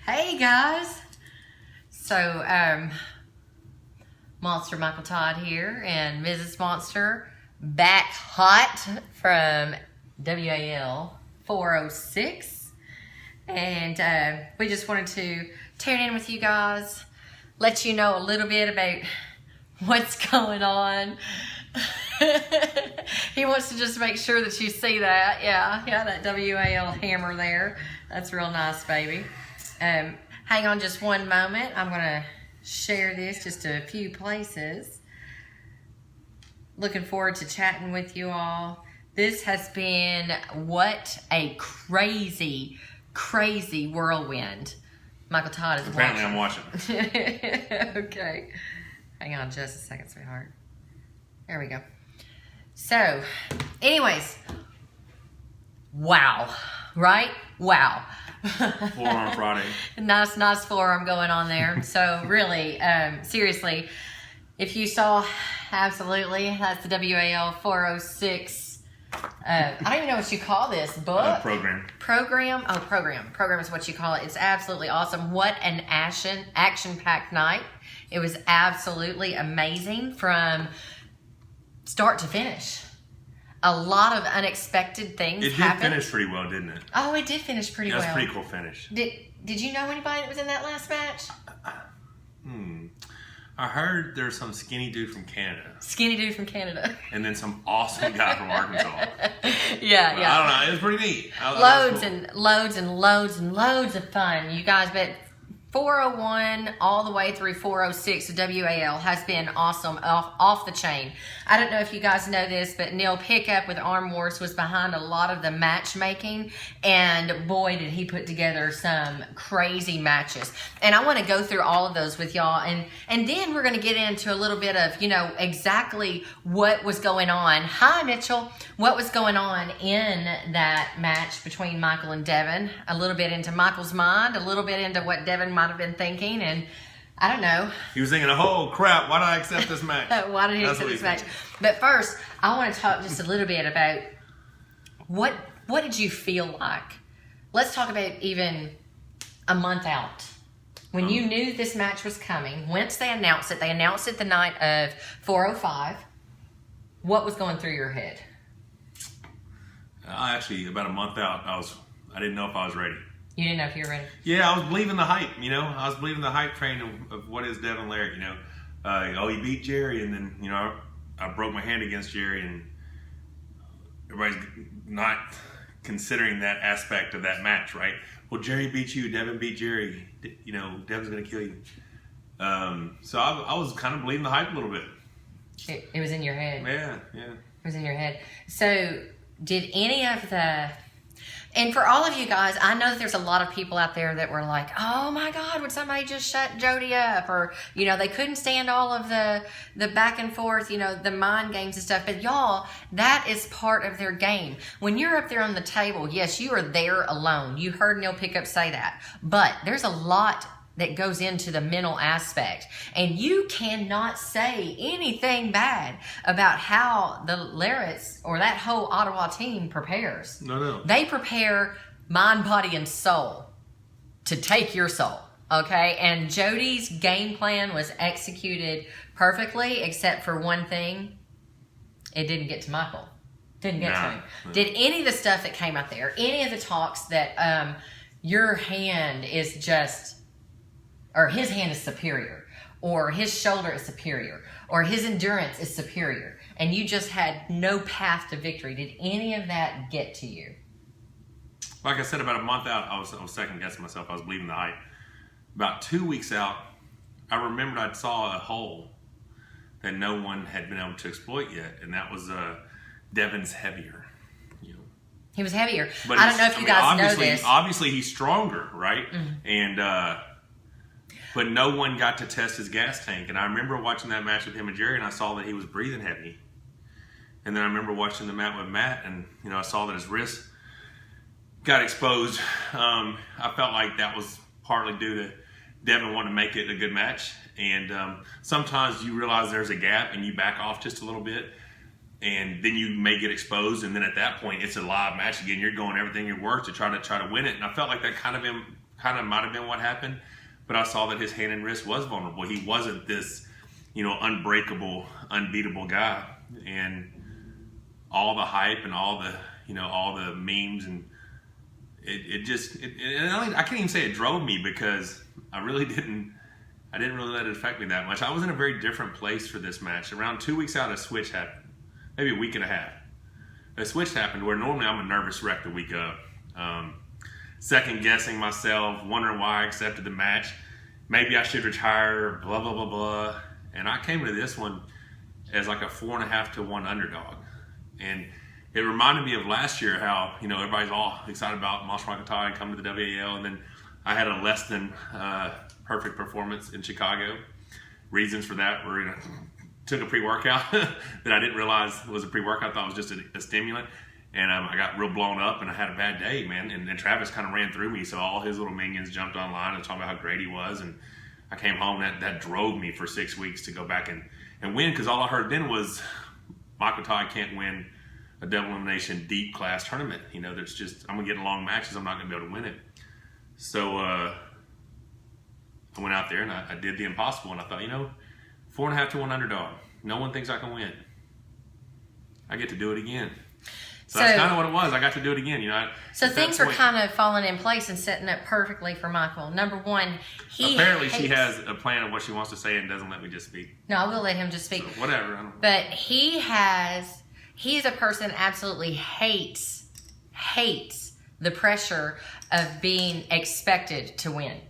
Hey guys! So, Monster Michael Todd here and Mrs. Monster back hot from WAL 406. And we just wanted to tune in with you guys, let you know a little bit about what's going on. He wants to just make sure that you see that. Yeah, that WAL hammer there. That's real nice, baby. Hang on just one moment. I'm going to share this just a few places. Looking forward to chatting with you all. This has been what a crazy, crazy whirlwind. Michael Todd is Apparently watching. I'm watching. Okay. Hang on just a second, sweetheart. There we go. So, anyways. Wow. Right? Wow. Forearm Friday. Nice forearm going on there. So really, seriously, if you saw, absolutely, that's the WAL 406. I don't even know what you call this book. Program. Program. Oh, program. Program is what you call it. It's absolutely awesome. What an action-packed night. It was absolutely amazing from start to finish. A lot of unexpected things happened. It did finish pretty well, didn't it? Oh, it did finish pretty well. That's a pretty cool finish. Did you know anybody that was in that last match? I heard there's some skinny dude from Canada. Skinny dude from Canada. And then some awesome guy from Arkansas. Yeah. I don't know. It was pretty neat. Loads and loads of fun. You guys, but 401 all the way through 406, the WAL has been awesome, off the chain. I don't know if you guys know this, but Neil Pickup with Arm Wars was behind a lot of the matchmaking, and boy, did he put together some crazy matches. And I want to go through all of those with y'all, and then we're going to get into a little bit of, exactly what was going on. Hi, Mitchell. What was going on in that match between Michael and Devon? A little bit into Michael's mind, a little bit into what Devon might have been thinking, and I don't know. He was thinking, oh crap, why did I accept this match? Why did he accept this match? But first, I want to talk just a little bit about what did you feel like? Let's talk about even a month out. When you knew this match was coming, once they announced it the night of 405, what was going through your head? Actually, about a month out, I didn't know if I was ready. You didn't know if you were ready? Yeah, I was believing the hype, I was believing the hype train of what is Devon Larratt, he beat Jerry, and then, I broke my hand against Jerry, and everybody's not considering that aspect of that match, right? Well, Jerry beat you, Devon beat Jerry, Devon's going to kill you. So I was kind of believing the hype a little bit. It was in your head. Yeah. It was in your head. So, did any of the... And for all of you guys, I know that there's a lot of people out there that were like, oh my God, would somebody just shut Jody up? Or, they couldn't stand all of the back and forth, the mind games and stuff. But y'all, that is part of their game. When you're up there on the table, yes, you are there alone. You heard Neil Pickup say that. But there's a lot that goes into the mental aspect. And you cannot say anything bad about how the Larratts or that whole Ottawa team prepares. No. They prepare mind, body, and soul to take your soul, okay? And Jody's game plan was executed perfectly, except for one thing. It didn't get to Michael. Didn't get to him. Did any of the stuff that came out there, any of the talks that your hand is just... or his hand is superior, or his shoulder is superior, or his endurance is superior, and you just had no path to victory. Did any of that get to you? Like I said, about a month out, I was second guessing myself. I was believing the hype. About 2 weeks out, I remembered I saw a hole that no one had been able to exploit yet, and that was Devon's heavier. He was heavier. But I don't know if you guys know this. Obviously, he's stronger, right? Mm-hmm. And but no one got to test his gas tank. And I remember watching that match with him and Jerry, and I saw that he was breathing heavy. And then I remember watching the match with Matt, and I saw that his wrist got exposed. I felt like that was partly due to Devon wanting to make it a good match. And sometimes you realize there's a gap, and you back off just a little bit. and then you may get exposed, and then at that point it's a live match again. You're going everything you're worth to try to win it. And I felt like that kind kind of might have been what happened, but I saw that his hand and wrist was vulnerable. He wasn't this, unbreakable, unbeatable guy. And all the hype and all the memes and I can't even say it drove me, because I didn't really let it affect me that much. I was in a very different place for this match. Around 2 weeks out, a switch happened, maybe a week and a half. A switch happened where normally I'm a nervous wreck the week of. Second guessing myself, wondering why I accepted the match. Maybe I should retire, blah, blah, blah, blah. And I came to this one as like a 4.5 to 1 underdog. And it reminded me of last year how, everybody's all excited about Monster Todd coming to the WAL. And then I had a less than perfect performance in Chicago. Reasons for that were, took a pre-workout that I didn't realize was a pre-workout. I thought it was just a stimulant. And I got real blown up, and I had a bad day, man. And Travis kind of ran through me, so all his little minions jumped online and talking about how great he was. And I came home, and that drove me for 6 weeks to go back and win, because all I heard then was Michael Todd can't win a double elimination deep class tournament. There's just, I'm going to get in long matches, I'm not going to be able to win it. So I went out there, and I did the impossible, and I thought, 4.5 to 1 underdog. No one thinks I can win. I get to do it again. So that's kind of what it was. I got to do it again, So things were kind of falling in place and setting up perfectly for Michael. Number one, apparently she has a plan of what she wants to say and doesn't let me just speak. No, I will let him just speak. So whatever. But he's a person that absolutely hates the pressure of being expected to win.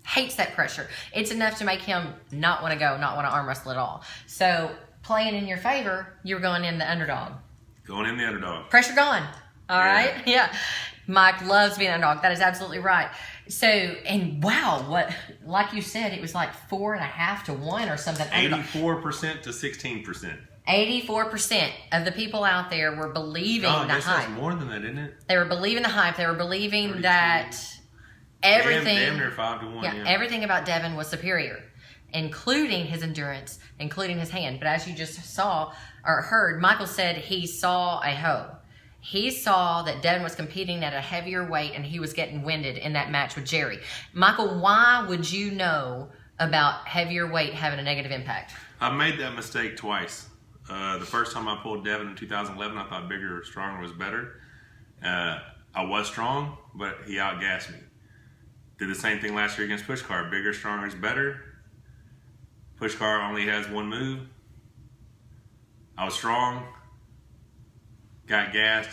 Hates that pressure. It's enough to make him not want to go, not want to arm wrestle at all. So playing in your favor, you're going in the underdog. Going in the underdog. Pressure gone. All right? Yeah. Mike loves being an underdog. That is absolutely right. So, and wow, like you said, it was like 4.5 to 1 or something. 84% to 16%. 84% of the people out there were believing the hype. That's more than that, isn't it? They were believing the hype. They were believing 32. that everything. Damn near 5 to 1. Yeah, everything about Devon was superior, including his endurance, including his hand. But as you just saw or heard, Michael said he saw a hoe. He saw that Devon was competing at a heavier weight and he was getting winded in that match with Jerry. Michael, why would you know about heavier weight having a negative impact? I made that mistake twice. The first time I pulled Devon in 2011, I thought bigger, stronger was better. I was strong, but he outgassed me. Did the same thing last year against Pushkar. Bigger, stronger is better. Pushkar only has one move. I was strong, got gassed.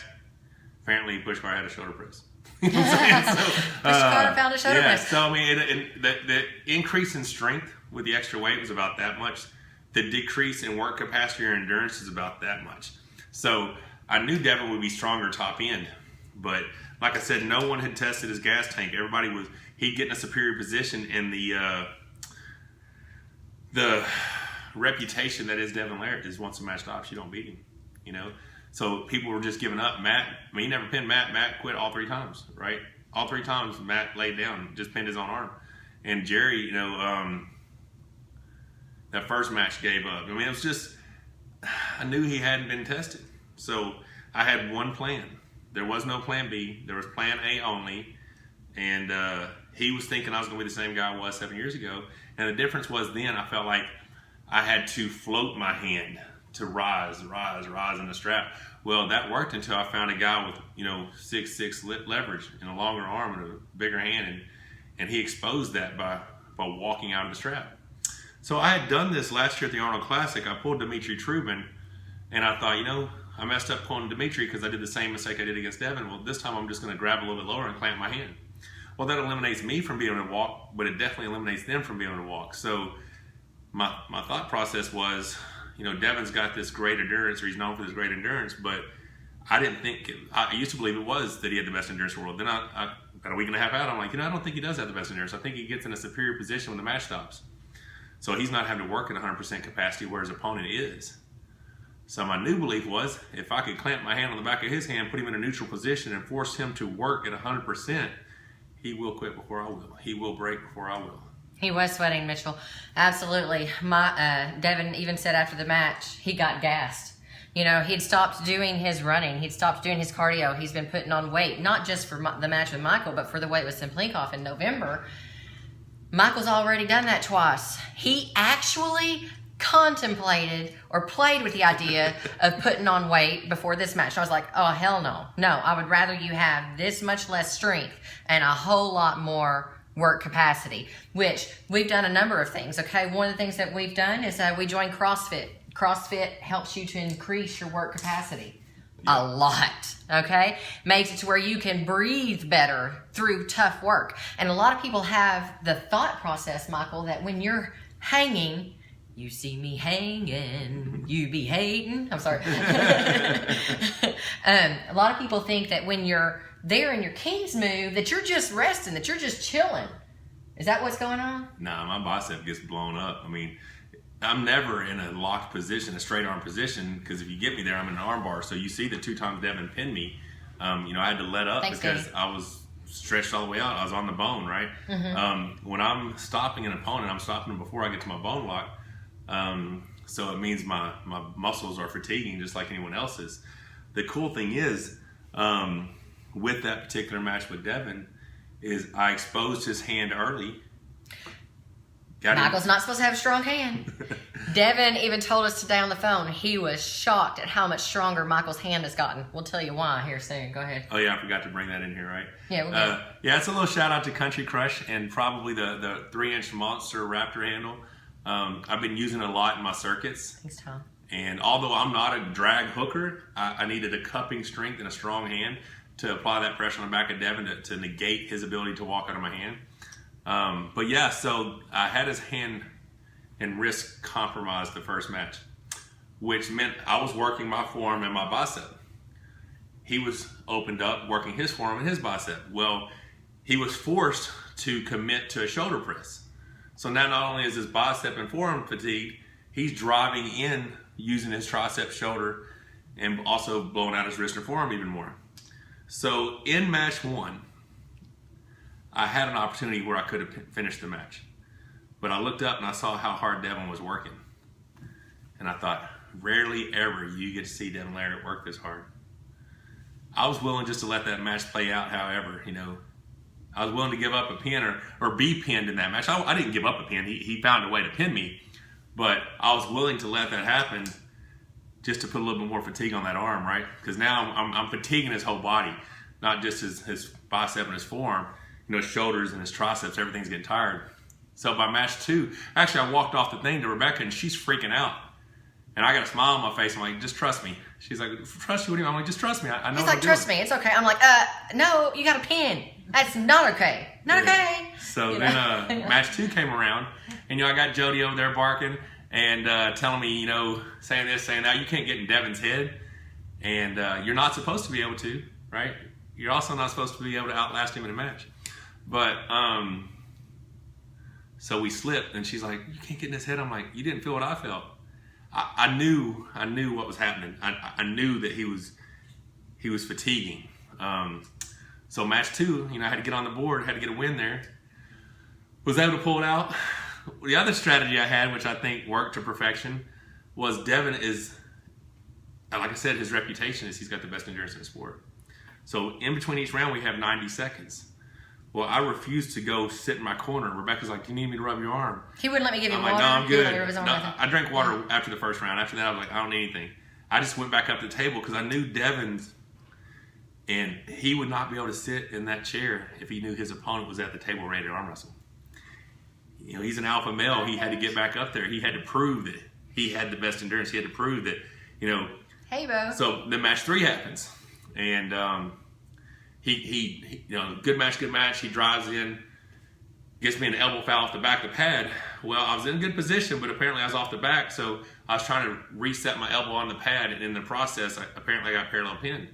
Apparently, Pushkar had a shoulder press. Pushkar found a shoulder press. So, I mean, the increase in strength with the extra weight was about that much. The decrease in work capacity or endurance is about that much. So, I knew Devon would be stronger top end. But, like I said, no one had tested his gas tank. He'd get in a superior position, and the reputation that is Devon Larratt is once a match stops, you don't beat him, So people were just giving up. Matt, he never pinned Matt. Matt quit all 3 times, right? All 3 times Matt laid down, just pinned his own arm. And Jerry, that first match gave up. I mean, it was just, I knew he hadn't been tested. So I had one plan. There was no plan B. There was plan A only. And he was thinking I was going to be the same guy I was 7 years ago. And the difference was then I felt like I had to float my hand to rise in the strap. Well, that worked until I found a guy with, 6'6" leverage and a longer arm and a bigger hand. And he exposed that by walking out of the strap. So I had done this last year at the Arnold Classic. I pulled Dimitri Trubin, and I thought, I messed up pulling Dimitri because I did the same mistake I did against Devon. Well, this time I'm just going to grab a little bit lower and clamp my hand. Well, that eliminates me from being able to walk, but it definitely eliminates them from being able to walk. So my thought process was, Devon's got this great endurance, or he's known for this great endurance, but I didn't think, I used to believe it was that he had the best endurance in the world. Then I about a week and a half out, I'm like, I don't think he does have the best endurance. I think he gets in a superior position when the match stops. So he's not having to work at 100% capacity where his opponent is. So my new belief was, if I could clamp my hand on the back of his hand, put him in a neutral position, and force him to work at 100%, he will quit before I will. He will break before I will. He was sweating, Mitchell. Absolutely. Devon even said after the match, he got gassed. You know, he'd stopped doing his running. He'd stopped doing his cardio. He's been putting on weight, not just for the match with Michael, but for the weight with Simplinkov in November. Michael's already done that twice. He actually contemplated or played with the idea of putting on weight before this match. I was like, oh, hell no. No, I would rather you have this much less strength and a whole lot more work capacity, which we've done a number of things, okay? One of the things that we've done is we joined CrossFit. CrossFit helps you to increase your work capacity a lot, okay? Makes it to where you can breathe better through tough work. And a lot of people have the thought process, Michael, that when you're hanging, you see me hanging, you be hating. I'm sorry. A lot of people think that when you're there in your King's move, that you're just resting, that you're just chilling. Is that what's going on? Nah, my bicep gets blown up. I mean, I'm never in a locked position, a straight arm position, because if you get me there, I'm in an arm bar. So you see the 2 times Devon pinned me. You know, I had to let up because I was stretched all the way out. I was on the bone, right? Mm-hmm. When I'm stopping an opponent, I'm stopping them before I get to my bone lock. So it means my muscles are fatiguing just like anyone else's. The cool thing is, with that particular match with Devon, is I exposed his hand early. Michael's not supposed to have a strong hand. Devon even told us today on the phone he was shocked at how much stronger Michael's hand has gotten. We'll tell you why here soon. Go ahead. Oh yeah, I forgot to bring that in here, right? Yeah, we'll go. Yeah, it's a little shout out to Country Crush and probably the 3-inch Monster Raptor handle. I've been using it a lot in my circuits. Thanks, Tom. And although I'm not a drag hooker, I needed a cupping strength and a strong hand to apply that pressure on the back of Devon to negate his ability to walk out of my hand. But yeah, so I had his hand and wrist compromised the first match, which meant I was working my forearm and my bicep. He was opened up working his forearm and his bicep. Well, he was forced to commit to a shoulder press. So now not only is his bicep and forearm fatigued, he's driving in using his tricep shoulder and also blowing out his wrist and forearm even more. So in match 1, I had an opportunity where I could have finished the match. But I looked up and I saw how hard Devon was working. And I thought, rarely ever you get to see Devon Larratt work this hard. I was willing just to let that match play out however, you know. I was willing to give up a pin or be pinned in that match. I didn't give up a pin. He found a way to pin me. But I was willing to let that happen just to put a little bit more fatigue on that arm, right? Because now I'm fatiguing his whole body, not just his bicep and his forearm. You know, his shoulders and his triceps, everything's getting tired. So by match 2, actually I walked off the thing to Rebecca and she's freaking out. And I got a smile on my face. I'm like, just trust me. She's like, trust you? What do you mean? I'm like, just trust me. I know. He's like, trust me. It's okay. I'm like, no, you got a pin. That's not okay. Not okay. So then match 2 came around, and you know I got Jody over there barking and telling me, you know, saying this, saying that. You can't get in Devon's head, and you're not supposed to be able to, right? You're also not supposed to be able to outlast him in a match. But so we slipped, and she's like, you can't get in his head. I'm like, you didn't feel what I felt. I knew what was happening. I knew that he was fatiguing. So match 2, you know, I had to get on the board, had to get a win there. Was able to pull it out. The other strategy I had, which I think worked to perfection, was Devon is, like I said, his reputation is he's got the best endurance in the sport. So in between each round, we have 90 seconds. Well, I refused to go sit in my corner. Rebecca's like, you need me to rub your arm? He wouldn't let me give him water. I'm like, no, I'm good. No, I drank water after the first round. After that, I was like, I don't need anything. I just went back up to the table because I knew Devon's, and he would not be able to sit in that chair if he knew his opponent was at the table ready to arm wrestle. You know, he's an alpha male. He had to get back up there. He had to prove that he had the best endurance. He had to prove that, you know. Hey, Bo. So then match 3 happens, and he you know, good match. He drives in, gets me an elbow foul off the back of the pad. Well, I was in good position, but apparently I was off the back, so I was trying to reset my elbow on the pad, and in the process, apparently I got parallel pinned.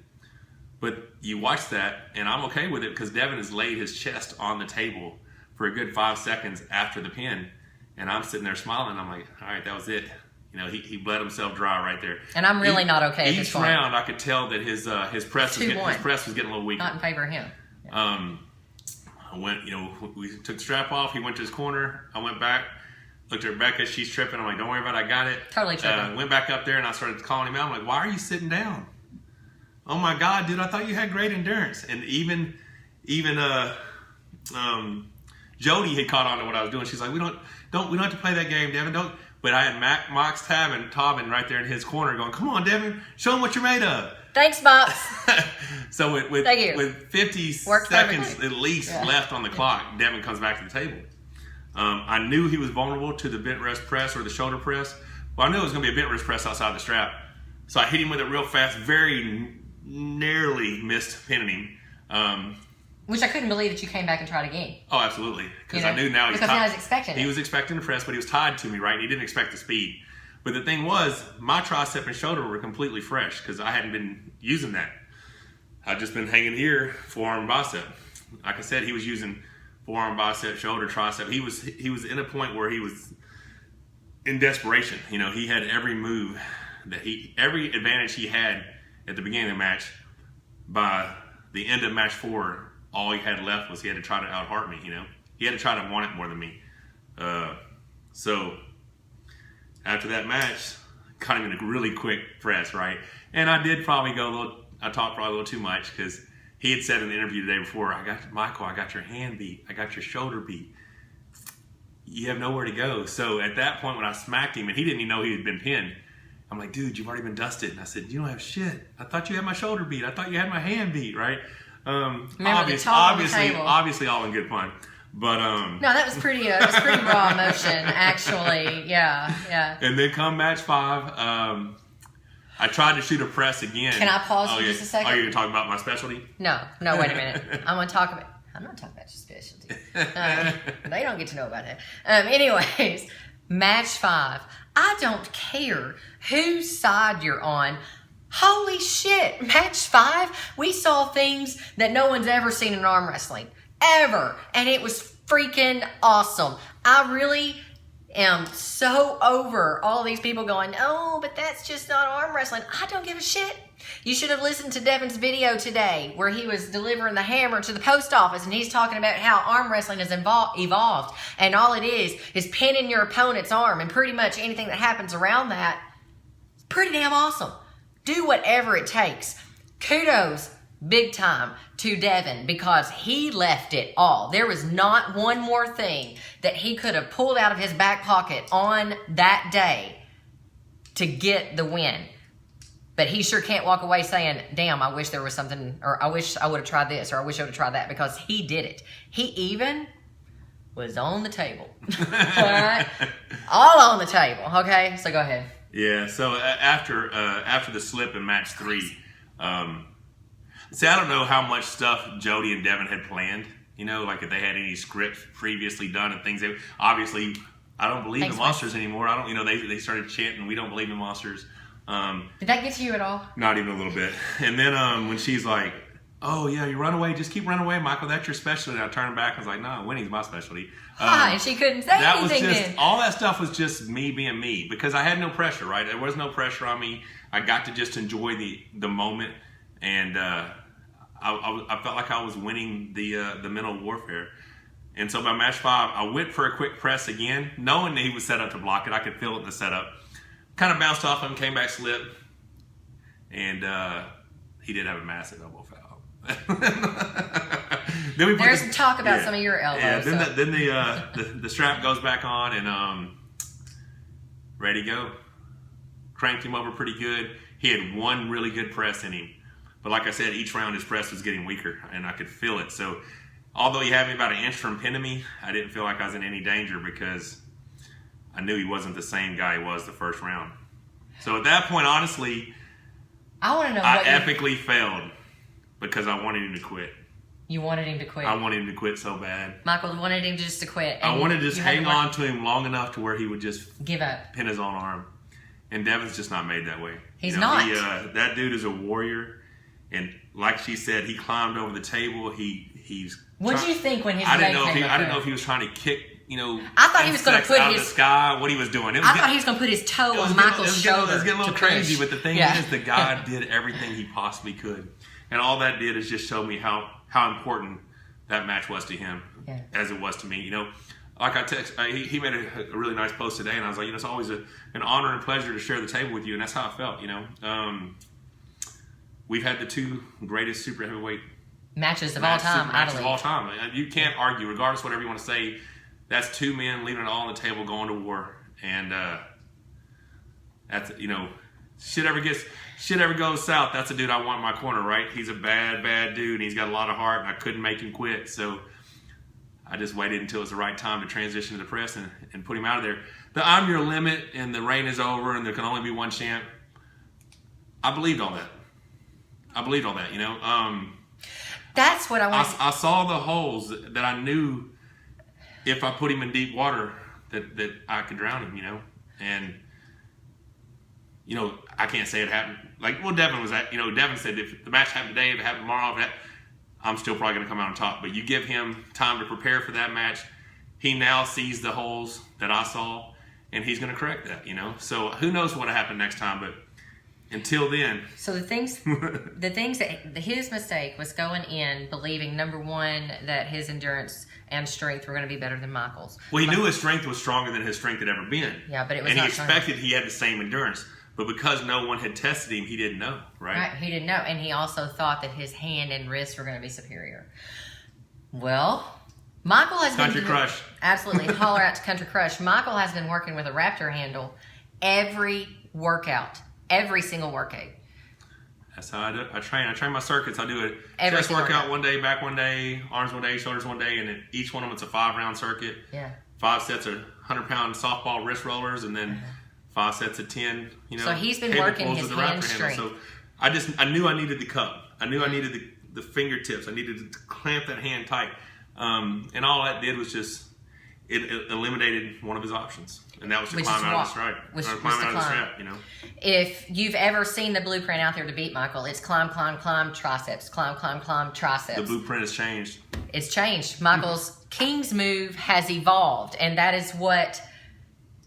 But you watch that, and I'm okay with it because Devon has laid his chest on the table for a good 5 seconds after the pin, and I'm sitting there smiling. I'm like, all right, that was it. You know, he bled himself dry right there. And I'm really not okay at this point. Each round, I could tell that his press was getting a little weaker. Not in favor of him. Yeah. I went, you know, we took the strap off. He went to his corner. I went back. Looked at Rebecca, she's tripping. I'm like, don't worry about it, I got it. Totally tripping. Went back up there and I started calling him out. I'm like, why are you sitting down? Oh my God, dude, I thought you had great endurance. And even Jody had caught on to what I was doing. She's like, we don't have to play that game, Devon. Don't. But I had Mox, Tab, and Tobin right there in his corner going, come on, Devon, show him what you're made of. Thanks, Mox. So with 50 seconds at least left on the clock, Devon comes back to the table. I knew he was vulnerable to the bent wrist press or the shoulder press. Well, I knew it was going to be a bent wrist press outside the strap. So I hit him with it real fast, very narrowly missed pinning him. Which I couldn't believe that you came back and tried again. Oh, absolutely. Because I knew now because now he's expecting it. He was expecting the press, but he was tied to me, right? And he didn't expect the speed. But the thing was, my tricep and shoulder were completely fresh because I hadn't been using that. I'd just been hanging here, forearm, bicep. Like I said, he was using forearm, bicep, shoulder, tricep. He was in a point where he was in desperation. You know, he had every move every advantage he had at the beginning of the match. By the end of match 4, all he had left was he had to try to out-heart me, you know. He had to try to want it more than me. So after that match, caught him in a really quick press, right? And I did probably I talked probably a little too much because he had said in the interview the day before, I got your hand beat. I got your shoulder beat. You have nowhere to go. So at that point when I smacked him, and he didn't even know he had been pinned, I'm like, dude, you've already been dusted. And I said, you don't have shit. I thought you had my shoulder beat. I thought you had my hand beat, right? Obviously all in good fun. But no, that was pretty raw emotion, actually. Yeah. And then come match 5, I tried to shoot a press again. Can I pause for just a second? Are you going to talk about my specialty? No, wait a minute. I'm not talking about your specialty. They don't get to know about it. Anyways, match 5. I don't care whose side you're on. Holy shit, match 5, we saw things that no one's ever seen in arm wrestling. Ever. And it was freaking awesome. I really am so over all these people going, oh, but that's just not arm wrestling. I don't give a shit. You should have listened to Devon's video today where he was delivering the hammer to the post office and he's talking about how arm wrestling has evolved and all it is pinning your opponent's arm, and pretty much anything that happens around that is pretty damn awesome. Do whatever it takes. Kudos big time to Devon because he left it all. There was not one more thing that he could have pulled out of his back pocket on that day to get the win. But he sure can't walk away saying, damn, I wish there was something, or I wish I would have tried this, or I wish I would have tried that, because he did it. He even was on the table. All right? All on the table. Okay, so go ahead. Yeah, so after the slip in match 3, see, I don't know how much stuff Jody and Devon had planned, you know, like if they had any scripts previously done and things. Obviously, I don't believe in monsters anymore. I don't, you know, they started chanting, we don't believe in monsters. Did that get to you at all? Not even a little bit. And then when she's like, oh yeah, you run away, just keep running away, Michael, that's your specialty. And I turned back and was like, no, winning's my specialty. And she couldn't say anything then. All that stuff was just me being me because I had no pressure, right? There was no pressure on me. I got to just enjoy the moment, and I felt like I was winning the mental warfare. And so by match 5, I went for a quick press again, knowing that he was set up to block it. I could feel it in the setup. Kind of bounced off him, came back slip, and he did have a massive elbow foul. Then there's some talk about some of your elbows. Yeah, then the strap goes back on, and ready to go. Cranked him over pretty good. He had one really good press in him. But like I said, each round his press was getting weaker, and I could feel it. So although he had me about an inch from pinning me, I didn't feel like I was in any danger because I knew he wasn't the same guy he was the first round. So at that point, honestly, I want to know I epically failed because I wanted him to quit. You wanted him to quit? I wanted him to quit so bad. Michael wanted him just to quit. I wanted to just hang on to him long enough to where he would just give up, pin his own arm. And Devon's just not made that way. He's not. That dude is a warrior. And like she said, he climbed over the table. What did you think when his I didn't know if he was trying to kick, you know, I thought he was going to put his the sky. What he was doing? I thought he was going to put his toe on Michael's shoulder. It was getting a little crazy, but the thing is, the guy did everything he possibly could, and all that did is just show me how important that match was to him, as it was to me. You know, like he made a really nice post today, and I was like, it's always an honor and pleasure to share the table with you, and that's how I felt. We've had the 2 greatest super heavyweight matches of all time. Matches of all time. You can't argue, regardless of whatever you want to say. That's 2 men leaving it all on the table, going to war, and that's shit ever goes south. That's a dude I want in my corner, right? He's a bad dude, and he's got a lot of heart, and I couldn't make him quit, so I just waited until it was the right time to transition to the press and put him out of there. The I'm your limit and the reign is over and there can only be one champ. I believed all that. That's what I want. I saw the holes that I knew if I put him in deep water that I could drown him, And, I can't say it happened. Devon was at, Devon said if the match happened today, if it happened tomorrow, I'm still probably going to come out on top. But you give him time to prepare for that match. He now sees the holes that I saw, and he's going to correct that, So who knows what'll happen next time, but until then. So the things that his mistake was going in believing, number one, that his endurance and strength were going to be better than Michael's. Well, he knew his strength was stronger than his strength had ever been. Yeah, but it was and not he expected he had the same endurance. But because no one had tested him, he didn't know, right? Right, he didn't know. And he also thought that his hand and wrist were going to be superior. Well, Michael has Country Crush. Absolutely. Holler out to Country Crush. Michael has been working with a Raptor handle every workout. Every single workout. That's how I do it. I train my circuits. I do it Every chest single workout one day, back one day, arms one day, shoulders one day, and then each one of them it's a 5-round circuit. Yeah. 5 sets of 100-pound softball wrist rollers, and then 5 sets of 10. So he's been working his hand strength. So I knew I needed the cup. I knew I needed the fingertips. I needed to clamp that hand tight. And all that did was just it eliminated one of his options. And that was to climb out of the strap. If you've ever seen the blueprint out there to beat Michael, it's climb, triceps. Climb, triceps. The blueprint has changed. It's changed. Michael's King's move has evolved, and that is what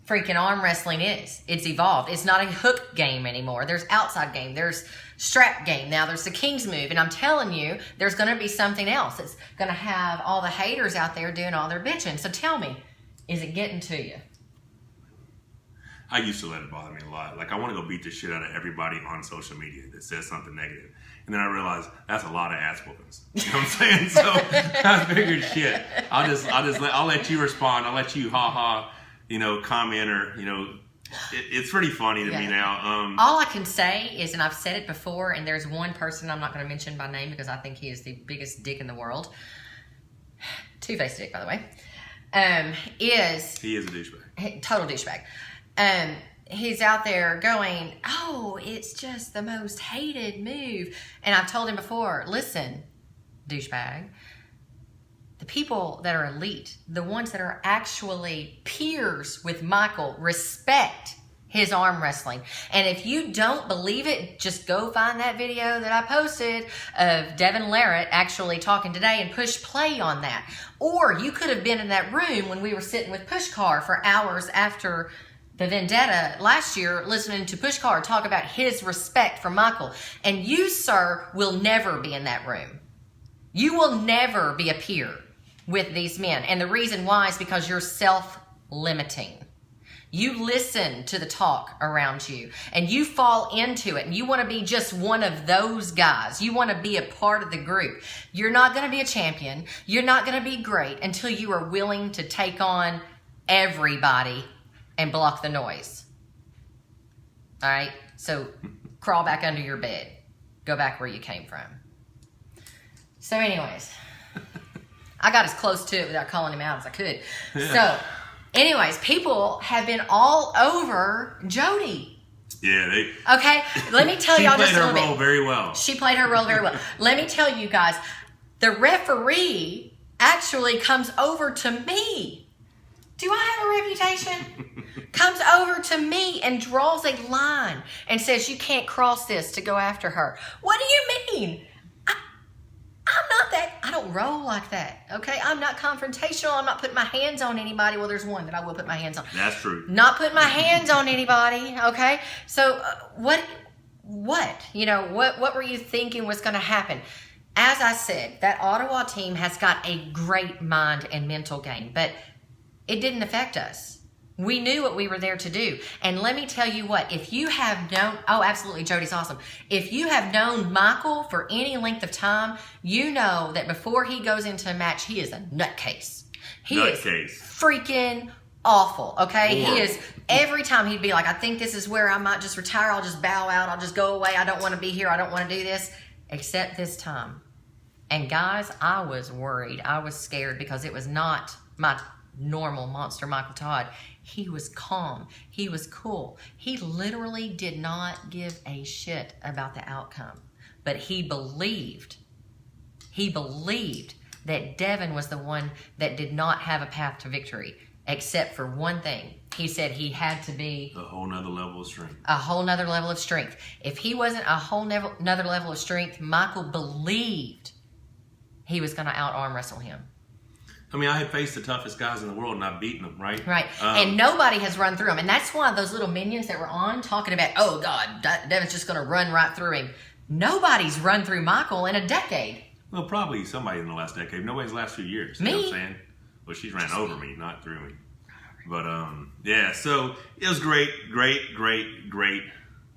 freaking arm wrestling is. It's evolved. It's not a hook game anymore. There's outside game. There's strap game. Now there's the King's move, and I'm telling you, there's going to be something else. It's going to have all the haters out there doing all their bitching. So tell me, is it getting to you? I used to let it bother me a lot. I want to go beat the shit out of everybody on social media that says something negative. And then I realized that's a lot of ass whoopings. You know what I'm saying? So I figured, shit, I'll let you respond. I'll let you comment or, it's pretty funny to me now. All I can say is, and I've said it before, and there's one person I'm not going to mention by name because I think he is the biggest dick in the world. Two-faced dick, by the way. He is a douchebag. Total douchebag. He's out there going, oh, it's just the most hated move. And I've told him before, listen, douchebag, the people that are elite, the ones that are actually peers with Michael, respect his arm wrestling. And if you don't believe it, just go find that video that I posted of Devon Larratt actually talking today and push play on that. Or you could have been in that room when we were sitting with Pushkar for hours after the Vendetta last year, listening to Pushkar talk about his respect for Michael. And you, sir, will never be in that room. You will never be a peer with these men. And the reason why is because you're self-limiting. You listen to the talk around you and you fall into it and you want to be just one of those guys. You want to be a part of the group. You're not going to be a champion. You're not going to be great until you are willing to take on everybody and block the noise. All right? So crawl back under your bed. Go back where you came from. So anyways, I got as close to it without calling him out as I could. Yeah. So anyways, people have been all over Jody. Yeah, Okay, let me tell y'all just a little bit. She played her role very well. She played her role very well. Let me tell you guys, the referee actually comes over to me. Do I have a reputation? Comes over to me and draws a line and says, you can't cross this to go after her. What do you mean? I'm not that, I don't roll like that, okay? I'm not confrontational. I'm not putting my hands on anybody. Well, there's one that I will put my hands on. That's true. Not putting my hands on anybody, okay? So what were you thinking was going to happen? As I said, that Ottawa team has got a great mind and mental game, but it didn't affect us. We knew what we were there to do. And let me tell you what, if you have known, oh, absolutely, Jody's awesome. If you have known Michael for any length of time, you know that before he goes into a match, he is a nutcase. He is freaking awful, okay? He is, every time he'd be like, I think this is where I might just retire. I'll just bow out. I'll just go away. I don't want to be here. I don't want to do this. Except this time. And guys, I was worried. I was scared because it was not my normal monster Michael Todd. He was calm. He was cool. He literally did not give a shit about the outcome. But he believed that Devon was the one that did not have a path to victory, except for one thing. He said he had to be a whole nother level of strength. A whole nother level of strength. If he wasn't a whole nother level of strength, Michael believed he was going to out-arm wrestle him. I mean, I had faced the toughest guys in the world and I've beaten them, right? Right. And nobody has run through him. And that's why those little minions that were on talking about, oh, God, Devon's just going to run right through him. Nobody's run through Michael in a decade. Well, probably somebody in the last decade. Nobody's the last few years. Me? You know what I'm saying? Well, she's ran over me, not through me. But, yeah, so it was great.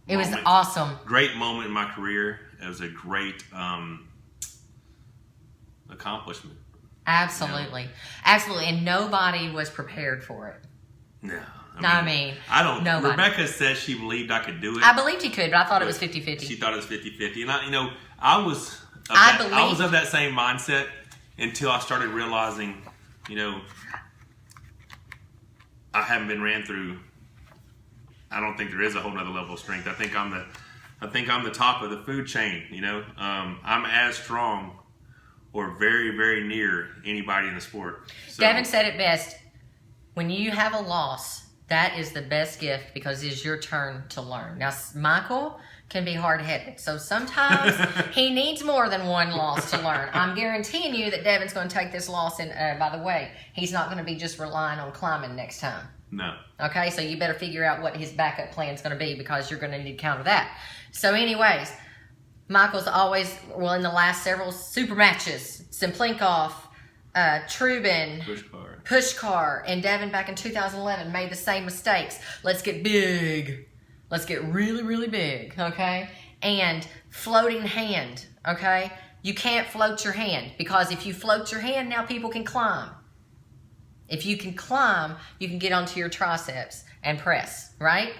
It was awesome. Great moment in my career. It was a great accomplishment. Absolutely. Absolutely. And nobody was prepared for it. No. I mean, nobody. Rebecca said she believed I could do it. I believed he could, but I thought it was 50-50. She thought it was 50-50. And, I was of that same mindset until I started realizing, I haven't been ran through. I don't think there is a whole nother level of strength. I think I'm the top of the food chain. I'm as strong or very, very near anybody in the sport. So, Devon said it best. When you have a loss, that is the best gift because it's your turn to learn. Now, Michael can be hard-headed, so sometimes he needs more than one loss to learn. I'm guaranteeing you that Devon's going to take this loss, and by the way, he's not going to be just relying on climbing next time. No. Okay, so you better figure out what his backup plan is going to be because you're going to need to counter that. So anyways, Michael's always, in the last several super matches, Simplinkov, Trubin, Pushkar, and Devon back in 2011 made the same mistakes. Let's get big. Let's get really, really big, okay? And floating hand, okay? You can't float your hand because if you float your hand, now people can climb. If you can climb, you can get onto your triceps and press, right?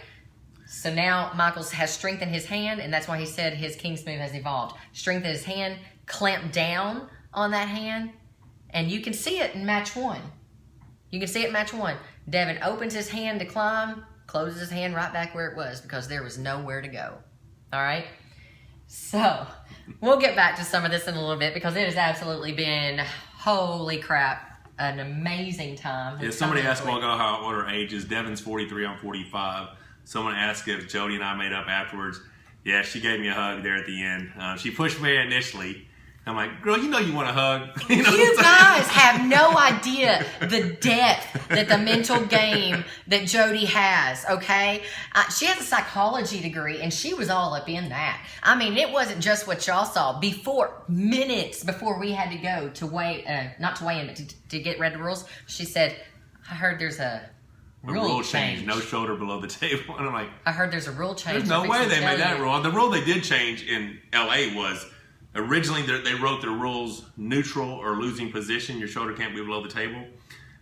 So now Michael has strength in his hand, and that's why he said his King's move has evolved. Strength in his hand, clamp down on that hand, and you can see it in match one. You can see it in match one. Devon opens his hand to climb, closes his hand right back where it was because there was nowhere to go. All right? So, we'll get back to some of this in a little bit because it has absolutely been, holy crap, an amazing time. Yeah, somebody asked a while ago how old our age is. Devon's 43, I'm 45. Someone asked if Jody and I made up afterwards. Yeah, she gave me a hug there at the end. She pushed me initially. I'm like, girl, you want a hug. You guys have no idea the depth that the mental game that Jody has, okay? She has a psychology degree, and she was all up in that. I mean, it wasn't just what y'all saw. Minutes before we had to go to weigh, not to weigh in, but to get read the rules, she said, I heard there's a rule change. No shoulder below the table. And I'm like, I heard there's a rule change. There's no way they made that rule. The rule they did change in L.A. was originally they wrote their rules neutral or losing position. Your shoulder can't be below the table.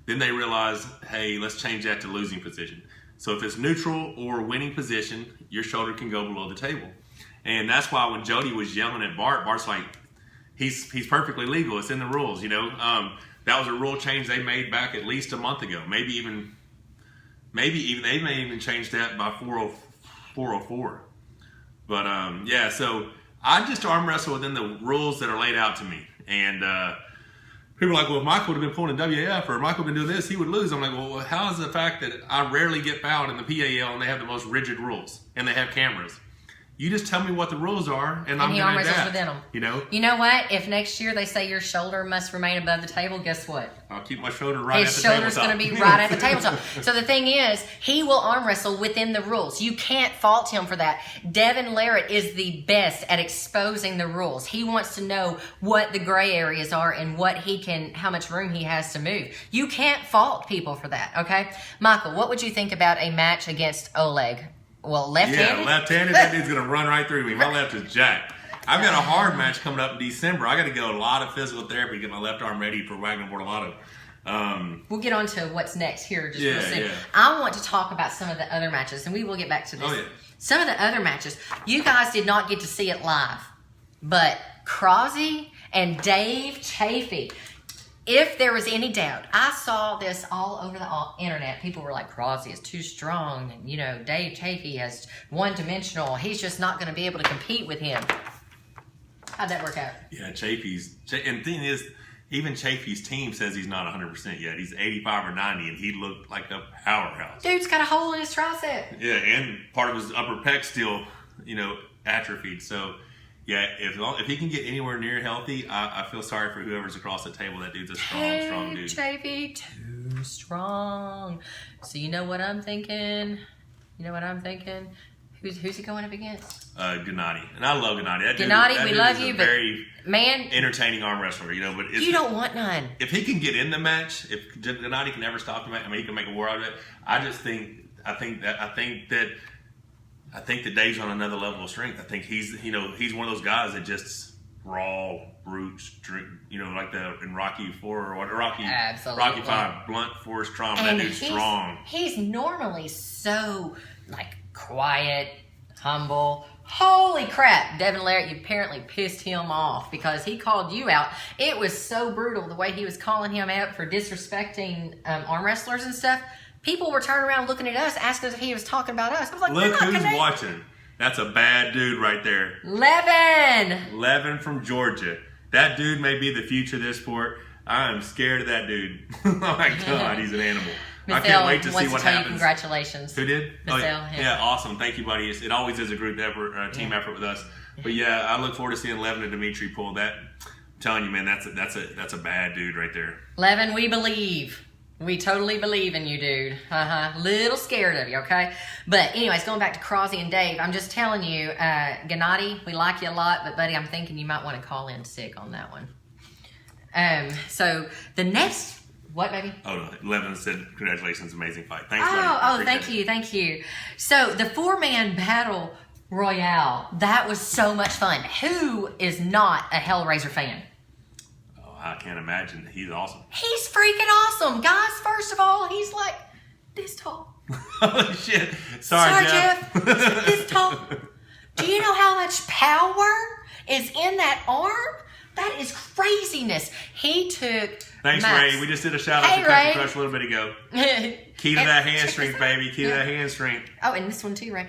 Then they realized, hey, let's change that to losing position. So if it's neutral or winning position, your shoulder can go below the table. And that's why when Jody was yelling at Bart's like, he's perfectly legal. It's in the rules, That was a rule change they made back at least a month ago. Maybe even they may even change that by 404. But yeah, so I just arm wrestle within the rules that are laid out to me. And people are like, well, if Michael would have been pulling a WAF or Michael would have been doing this, he would lose. I'm like, well, how is the fact that I rarely get fouled in the PAL and they have the most rigid rules and they have cameras? You just tell me what the rules are, and I'm he going arm to wrestles adapt. within them. You know? You know what? If next year they say your shoulder must remain above the table, guess what? I'll keep my shoulder right His at the shoulder's tabletop. going to be right at the tabletop. So the thing is, he will arm wrestle within the rules. You can't fault him for that. Devon Larratt is the best at exposing the rules. He wants to know what the gray areas are and how much room he has to move. You can't fault people for that, okay? Michael, what would you think about a match against Oleg? Well, left-handed? Yeah, left-handed, that dude's going to run right through me. My left is jacked. I've got a hard match coming up in December. I got to go a lot of physical therapy to get my left arm ready for Wagner Bortolotto. We'll get on to what's next here just real soon. Yeah. I want to talk about some of the other matches, and we will get back to this. Oh, yeah. Some of the other matches, you guys did not get to see it live, but Crosby and Dave Chafee. If there was any doubt, I saw this all over the internet. People were like, Crosby is too strong. And, Dave Chafee is one-dimensional. He's just not going to be able to compete with him. How'd that work out? Yeah, and the thing is, even Chafee's team says he's not 100% yet. He's 85 or 90, and he looked like a powerhouse. Dude's got a hole in his tricep. Yeah, and part of his upper pec still, atrophied. So, yeah, if he can get anywhere near healthy, I feel sorry for whoever's across the table. That dude's a strong dude. Chafee, too strong. So you know what I'm thinking? Who's he going up against? Gennady. And I love Gennady. Gennady, we love you, but very man, entertaining arm wrestler, but you don't want none. If he can get in the match, if Gennady can never stop the match, he can make a war out of it. I think that Dave's on another level of strength. I think he's one of those guys that just raw, brute, like in Rocky 4 or Rocky Absolutely. 5, blunt force trauma. And that dude's strong. He's normally so quiet, humble. Holy crap, Devon Larratt, you apparently pissed him off because he called you out. It was so brutal the way he was calling him out for disrespecting arm wrestlers and stuff. People were turning around looking at us, asking us if he was talking about us. I was like, look who's watching. That's a bad dude right there. Levin from Georgia. That dude may be the future of this sport. I am scared of that dude. Oh my God, he's an animal. I can't wait to see what happens. Congratulations. Who did? Yeah, awesome. Thank you, buddy. It always is a group effort, team effort with us. But yeah, I look forward to seeing Levin and Dimitri pull that. I'm telling you, man, that's a bad dude right there. Levin, we believe. We totally believe in you, dude. Little scared of you, okay? But anyways, going back to Crosby and Dave, I'm just telling you, Gennady, we like you a lot, but buddy, I'm thinking you might want to call in sick on that one. So the next. What, baby? Oh, no. Levin said, congratulations, amazing fight. Thanks, buddy. Thank you. So, the 4-man battle royale, that was so much fun. Who is not a Hellraiser fan? Oh, I can't imagine. He's awesome. He's freaking awesome. Guys, first of all, he's like this tall. Holy shit. Sorry, Jeff. He's like this tall. Do you know how much power is in that arm? That is craziness. He took Thanks, Max. Ray. We just did a shout out to Country Crush a little bit ago. Key to that hand strength, baby. Key to that hand strength. Oh, and this one too, Ray.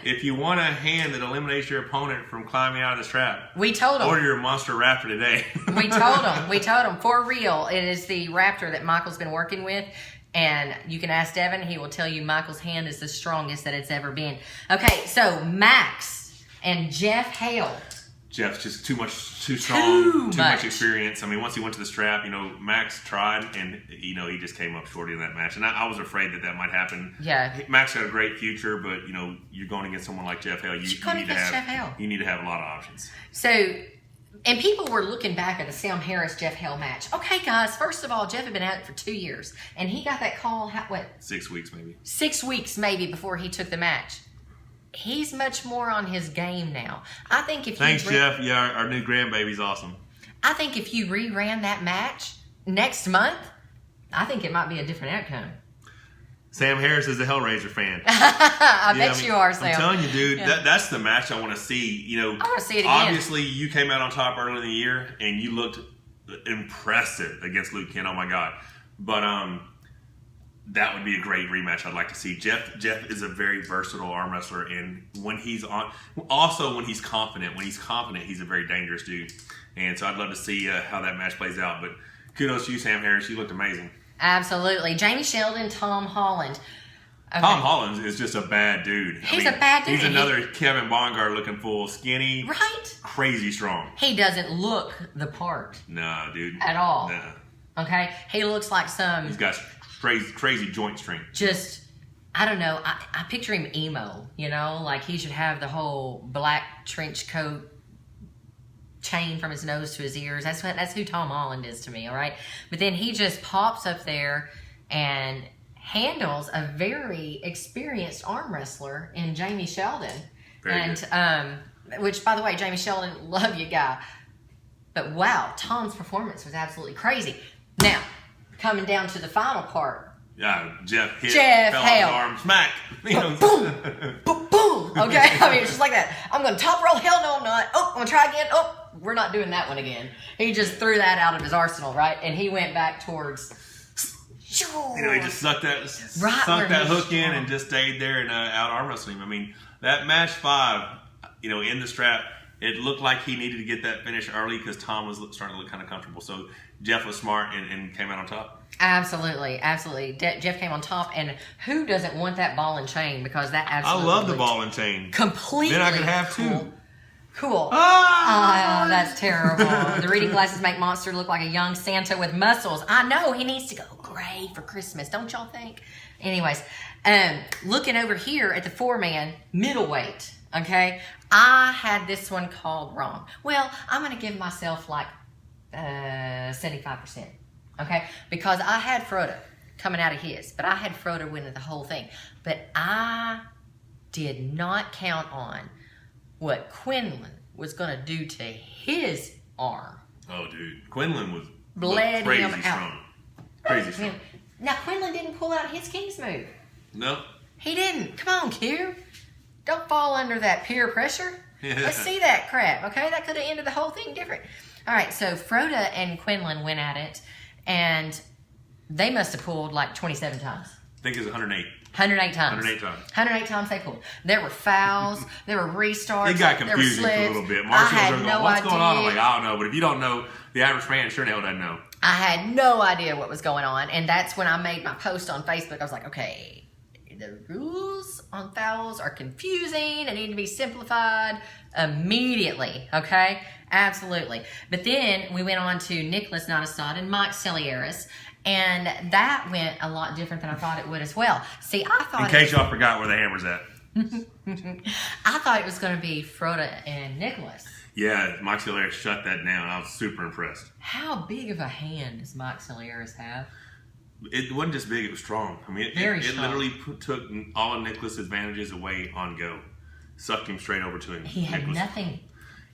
If you want a hand that eliminates your opponent from climbing out of the trap, we told him. Order your Monster Raptor today. We told him. For real. It is the Raptor that Michael's been working with. And you can ask Devon. He will tell you Michael's hand is the strongest that it's ever been. Okay, so Max and Jeff Hale. Jeff's just too strong, too much experience. I mean, once he went to the strap, Max tried, and he just came up short in that match. And I was afraid that might happen. Yeah, Max had a great future, but you're going against someone like Jeff Hale. You need to have a lot of options. So, and people were looking back at the Sam Harris Jeff Hale match. Okay, guys. First of all, Jeff had been at it for 2 years, and he got that call. 6 weeks, maybe. 6 weeks, maybe, before he took the match. He's much more on his game now. I think if Thanks, Jeff. Yeah, our new grandbaby's awesome. I think if you reran that match next month, I think it might be a different outcome. Sam Harris is a Hellraiser fan. I bet you are, Sam. I'm telling you, dude, that's the match I want to see. I want to see it again. Obviously, you came out on top early in the year, and you looked impressive against Luke Kent. Oh, my God. But that would be a great rematch I'd like to see. Jeff is a very versatile arm wrestler, and when he's confident, he's a very dangerous dude. And so I'd love to see how that match plays out. But kudos to you, Sam Harris. You looked amazing. Absolutely. Jamie Sheldon, Tom Holland. Okay. Tom Holland is just a bad dude. He's a bad dude. He's another Kevin Bongard looking full, skinny, right? Crazy strong. He doesn't look the part. Nah, dude. At all. Nah. Okay? He looks like some... He's got crazy joint strength. Just, I don't know. I picture him emo, you know? Like he should have the whole black trench coat chain from his nose to his ears. That's who Tom Holland is to me, all right? But then he just pops up there and handles a very experienced arm wrestler in Jamie Sheldon. Very good. Which, by the way, Jamie Sheldon, love you, guy. But wow, Tom's performance was absolutely crazy. Now, coming down to the final part. Yeah, Jeff fell on his arm, smack. Boom, boom, boom. Okay, I mean, it's just like that. I'm going to top roll. Hell no, I'm not. Oh, I'm going to try again. Oh, we're not doing that one again. He just threw that out of his arsenal, right? And he went back towards... You know, he just sunk that hook in and just stayed there and out arm wrestling him. I mean, that match 5, you know, in the strap, it looked like he needed to get that finish early because Tom was starting to look kind of comfortable. So Jeff was smart and came out on top. Absolutely. Jeff came on top, and who doesn't want that ball and chain? Because that absolutely... I love the ball and chain. Completely. Then I could have two. Cool. Ah! Oh, that's terrible. The reading glasses make Monster look like a young Santa with muscles. I know, he needs to go gray for Christmas. Don't y'all think? Anyways, looking over here at the 4-man middleweight, okay? I had this one called wrong. Well, I'm going to give myself like 75%, okay? Because I had Froda coming out of his, but I had Froda winning the whole thing. But I did not count on what Quinlan was going to do to his arm. Oh, dude. Quinlan was bled crazy him strong. out. Crazy strong. Now, Quinlan didn't pull out his King's move. No. He didn't. Come on, Q. Don't fall under that peer pressure. Yeah. Let's see that crap, okay? That could have ended the whole thing different. All right, so Froda and Quinlan went at it, and they must have pulled like 27 times. I think it was 108. 108 times. 108 times. 108 times they pulled. There were fouls. There were restarts. It got there were confusing for a slips. little bit. I Marshall's had going, no what's idea. going on? I'm like, I don't know. But if you don't know, the average fan sure hell doesn't know. I had no idea what was going on. And that's when I made my post on Facebook. I was like, okay, the rules on fouls are confusing and need to be simplified immediately. Okay? Absolutely. But then we went on to Nicholas Nonestad and Mike Celieris. And that went a lot different than I thought it would as well. See, I thought... In case y'all forgot where the hammer's at. I thought it was going to be Froda and Nicholas. Yeah, Mike Celieris shut that down. I was super impressed. How big of a hand does Mike Celieris have? It wasn't just big, it was strong. I mean, it literally took all of Nicholas' advantages away on go. Sucked him straight over to him. He had Nicholas. nothing.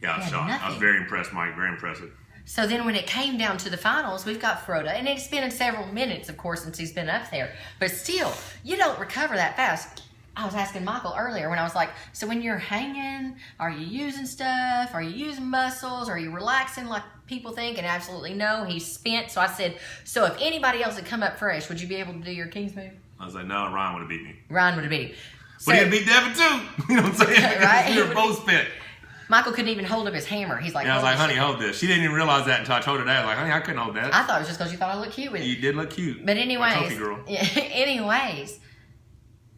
Yeah, I was shocked. I was very impressed, Mike. Very impressive. So then when it came down to the finals, we've got Froda. And it's been several minutes, of course, since he's been up there. But still, you don't recover that fast. I was asking Michael earlier when I was like, so when you're hanging, are you using stuff? Are you using muscles? Are you relaxing like people think? And absolutely no, he's spent. So I said, so if anybody else had come up fresh, would you be able to do your King's move? I was like, no, Ryan would have beat me. Ryan would have beat him. But he'd beat Devon too. You know what I'm saying? Right? We were both spent. Michael couldn't even hold up his hammer. He's like, I was like, honey, shit. hold this. She didn't even realize that until I told her that. I was like, honey, I couldn't hold that. I thought it was just because you thought I looked cute with it. You did look cute. But anyways, trophy girl. anyways,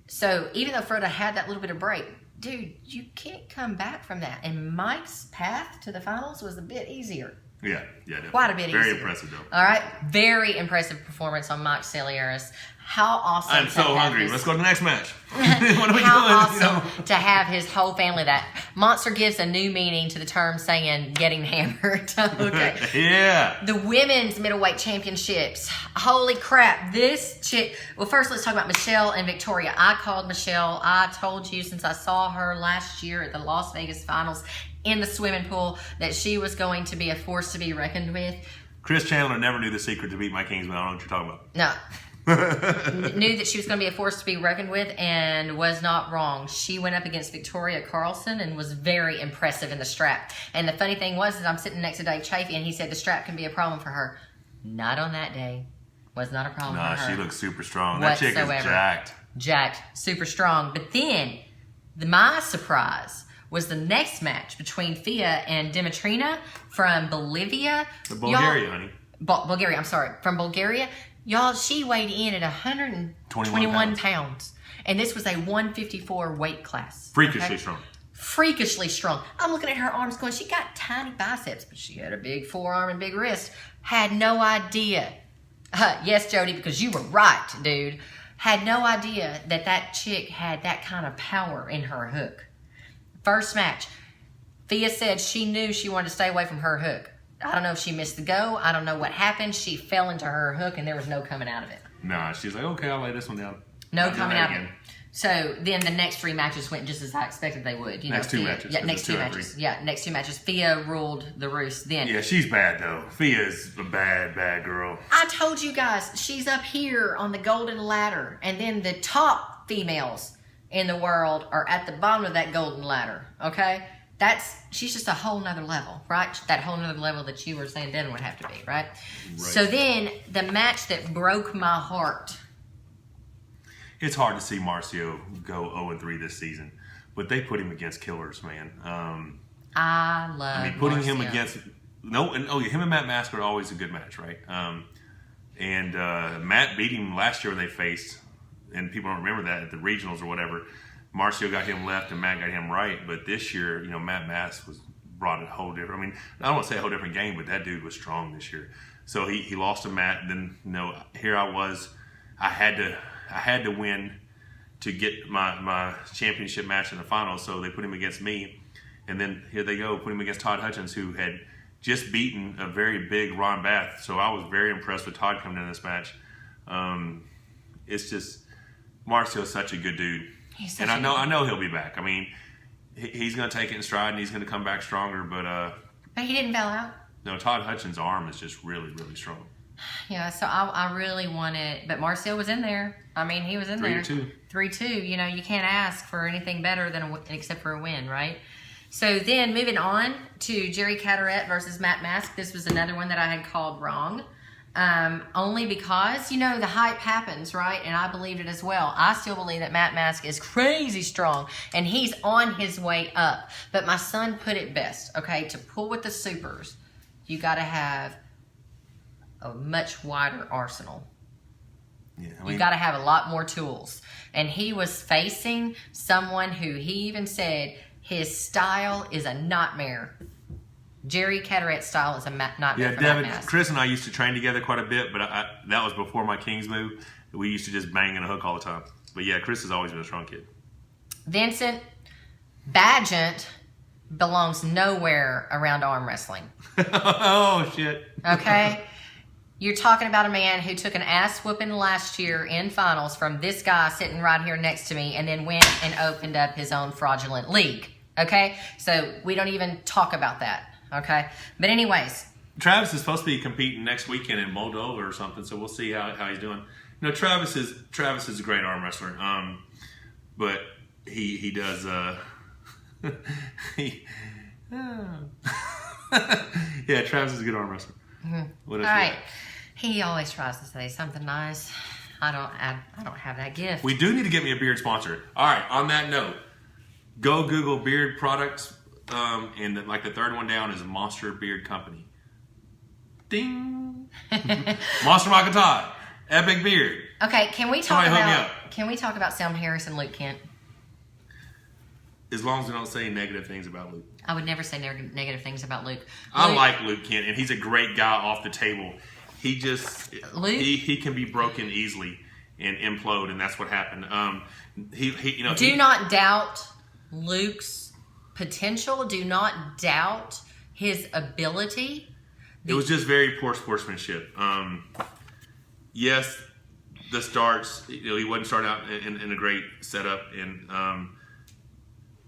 so even though Froda had that little bit of break, dude, you can't come back from that. And Mike's path to the finals was a bit easier. Yeah, definitely. Quite a bit easier. Very impressive, though. All right, very impressive performance on Mike Celieris. How awesome! I'm so hungry. Let's go to the next match. What are we How doing? awesome to have his whole family. That Monster gives a new meaning to the term saying getting hammered. Okay. Yeah. The women's middleweight championships. Holy crap. This chick. Well, first let's talk about Michelle and Victoria. I called Michelle. I told you since I saw her last year at the Las Vegas finals in the swimming pool that she was going to be a force to be reckoned with. Chris Chandler never knew the secret to beat my Kingsman. I don't know what you're talking about. No. Knew that she was going to be a force to be reckoned with and was not wrong. She went up against Victoria Carlson and was very impressive in the strap. And the funny thing was, is I'm sitting next to Dave Chafee and he said the strap can be a problem for her. Not on that day. Was not a problem for her. No, she looks super strong. That chick is jacked. Jacked. Super strong. But then, my surprise was the next match between Fia and Dimitrina from Bolivia. Bulgaria, honey. Bulgaria, I'm sorry, from Bulgaria. Y'all, she weighed in at 121 pounds. And this was a 154 weight class. Freakishly strong. Freakishly strong. I'm looking at her arms going, she got tiny biceps, but she had a big forearm and big wrist. Had no idea. Yes, Jody, because you were right, dude. Had no idea that chick had that kind of power in her hook. First match, Thea said she knew she wanted to stay away from her hook. I don't know if she missed the go. I don't know what happened. She fell into her hook and there was no coming out of it. Nah, she's like, okay, I'll lay this one down. No coming out of it. So then the next 3 matches went just as I expected they would. Next 2 matches. Yeah, next 2 matches. Yeah, next 2 matches. Thea ruled the roost then. Yeah, she's bad though. Thea's a bad girl. I told you guys, she's up here on the golden ladder. And then the top females in the world are at the bottom of that golden ladder. Okay? She's just a whole nother level, right? That whole nother level that you were saying Devon would have to be, right? So then the match that broke my heart. It's hard to see Marcio go 0-3 this season, but they put him against killers, man. I love putting Marcio. him against him and Matt Mask are always a good match, right? And Matt beat him last year when they faced, and people don't remember that at the regionals or whatever. Marcio got him left and Matt got him right, but this year, Matt Mask brought a whole different. I mean, I don't want to say a whole different game, but that dude was strong this year. So he lost to Matt. Then here I was, I had to win to get my championship match in the finals, so they put him against me. And then here they go, put him against Todd Hutchins, who had just beaten a very big Ron Bath. So I was very impressed with Todd coming in this match. It's just, Marcio's such a good dude. And I know he'll be back. I mean, he's going to take it in stride, and he's going to come back stronger. But he didn't bail out. No, Todd Hutchins' arm is just really, really strong. Yeah, so I really wanted, but Marcio was in there. I mean, he was in there. 3-2. 3-2. You can't ask for anything better than except for a win, right? So then moving on to Jerry Caderet versus Matt Mask. This was another one that I had called wrong. Only because, the hype happens, right? And I believed it as well. I still believe that Matt Mask is crazy strong, and he's on his way up. But my son put it best, okay? To pull with the supers, you got to have a much wider arsenal. Yeah, you got to have a lot more tools. And he was facing someone who he even said his style is a nightmare. Jerry Caderet's style is a nightmare. Yeah, Devon, Chris and I used to train together quite a bit, but that was before my Kings move. We used to just bang in a hook all the time. But yeah, Chris has always been a strong kid. Vincent Badgent belongs nowhere around arm wrestling. Oh, shit. Okay? You're talking about a man who took an ass whooping last year in finals from this guy sitting right here next to me and then went and opened up his own fraudulent league. Okay? So we don't even talk about that. Okay? But anyways. Travis is supposed to be competing next weekend in Moldova or something, so we'll see how he's doing. Travis is a great arm wrestler. But he does yeah, Travis is a good arm wrestler. Mm-hmm. All right. He always tries to say something nice. I don't have that gift. We do need to get me a beard sponsor. All right, on that note, go Google beard products, and the third one down is Monster Beard Company. Ding. Monster Michael Todd. Epic beard. Okay, can we talk about Sam Harris and Luke Kent? As long as we don't say negative things about Luke. I would never say negative things about Luke. I like Luke Kent, and he's a great guy off the table. He just he can be broken easily and implode, and that's what happened. Do not doubt Luke's potential. Do not doubt his ability. It was just very poor sportsmanship. Yes, the starts. He wasn't starting out in a great setup, and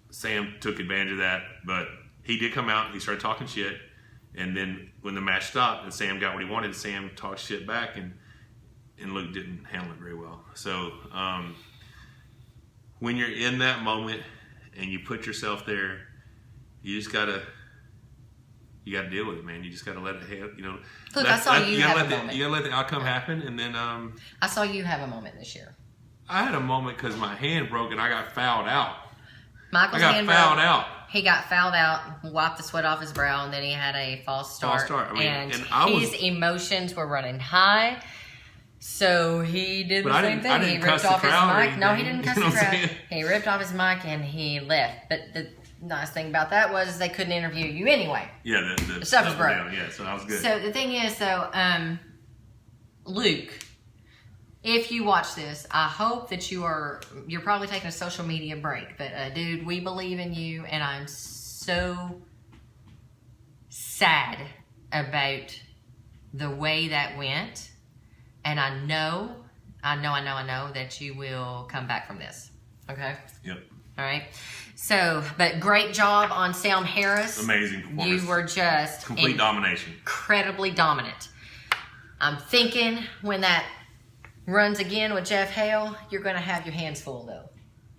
Sam took advantage of that. But he did come out. He started talking shit. And then when the match stopped and Sam got what he wanted, Sam talked shit back, and Luke didn't handle it very well. So when you're in that moment and you put yourself there, you just gotta deal with it, man. You just gotta let it Look, I saw you have a moment. You gotta let the outcome happen, and then I saw you have a moment this year. I had a moment because my hand broke and I got fouled out. Michael's hand broke. he got fouled out, wiped the sweat off his brow, and then he had a false start. I mean, and his emotions were running high. So he did the same thing. He ripped off his mic. No, he didn't cuss the crowd. He ripped off his mic and he left. But the nice thing about that was they couldn't interview you anyway. Yeah, the stuff was broke. Yeah, so that was good. So the thing is, though, Luke, if you watch this, I hope that you're probably taking a social media break. But dude, we believe in you, and I'm so sad about the way that went. And I know that you will come back from this. Okay? Yep. All right. So, but great job on Sam Harris. Amazing performance. You were just complete domination. Incredibly dominant. I'm thinking when that runs again with Jeff Hale, you're going to have your hands full, though.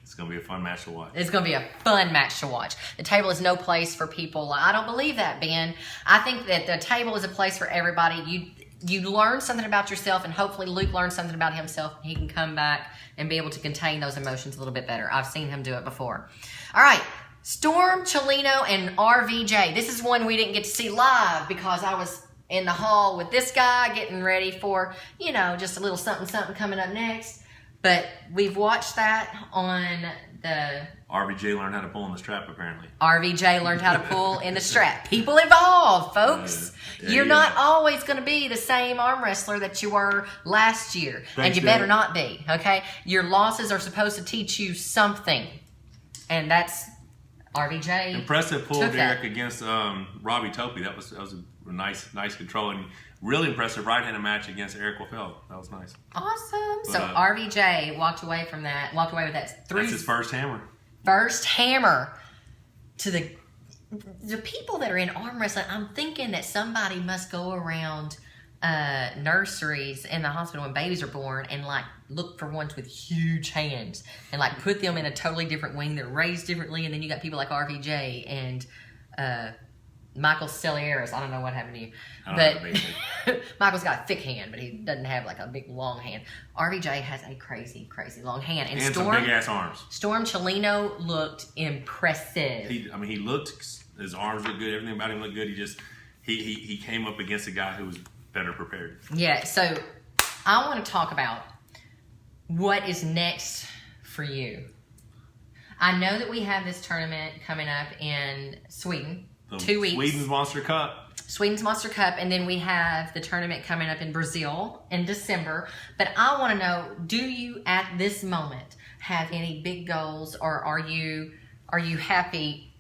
It's going to be a fun match to watch. It's going to be a fun match to watch. The table is no place for people. I don't believe that, Ben. I think that the table is a place for everybody. You learn something about yourself, and hopefully Luke learns something about himself. He can come back and be able to contain those emotions a little bit better. I've seen him do it before. All right, Storm, Ciolino, and RVJ. This is one we didn't get to see live because I was in the hall with this guy getting ready for, just a little something coming up next. But we've watched that on the... RVJ learned how to pull in the strap, apparently. RVJ learned how to pull in the strap. People evolve, folks. You're not always going to be the same arm wrestler that you were last year. Thanks, and you better not be, okay? Your losses are supposed to teach you something. And that's RVJ. Impressive pull, Derek, against Robbie Topi. That was a nice control. And really impressive right-handed match against Eric Waffel. That was nice. Awesome. But, so RVJ walked away with that That's his first hammer. First hammer to the people that are in arm wrestling. I'm thinking that somebody must go around nurseries in the hospital when babies are born and look for ones with huge hands and put them in a totally different wing. They're raised differently, and then you got people like RVJ and Michael Celieris. I don't know what happened to you, but Michael's got a thick hand, but he doesn't have a big long hand. RVJ has a crazy long hand, and Storm, some big ass arms. Storm Ciolino looked impressive. He looked. His arms looked good. Everything about him looked good. He came up against a guy who was better prepared. Yeah. So I want to talk about what is next for you. I know that we have this tournament coming up in Sweden. 2 weeks. Sweden's Monster Cup. And then we have the tournament coming up in Brazil in December. But I want to know, do you at this moment have any big goals, or are you happy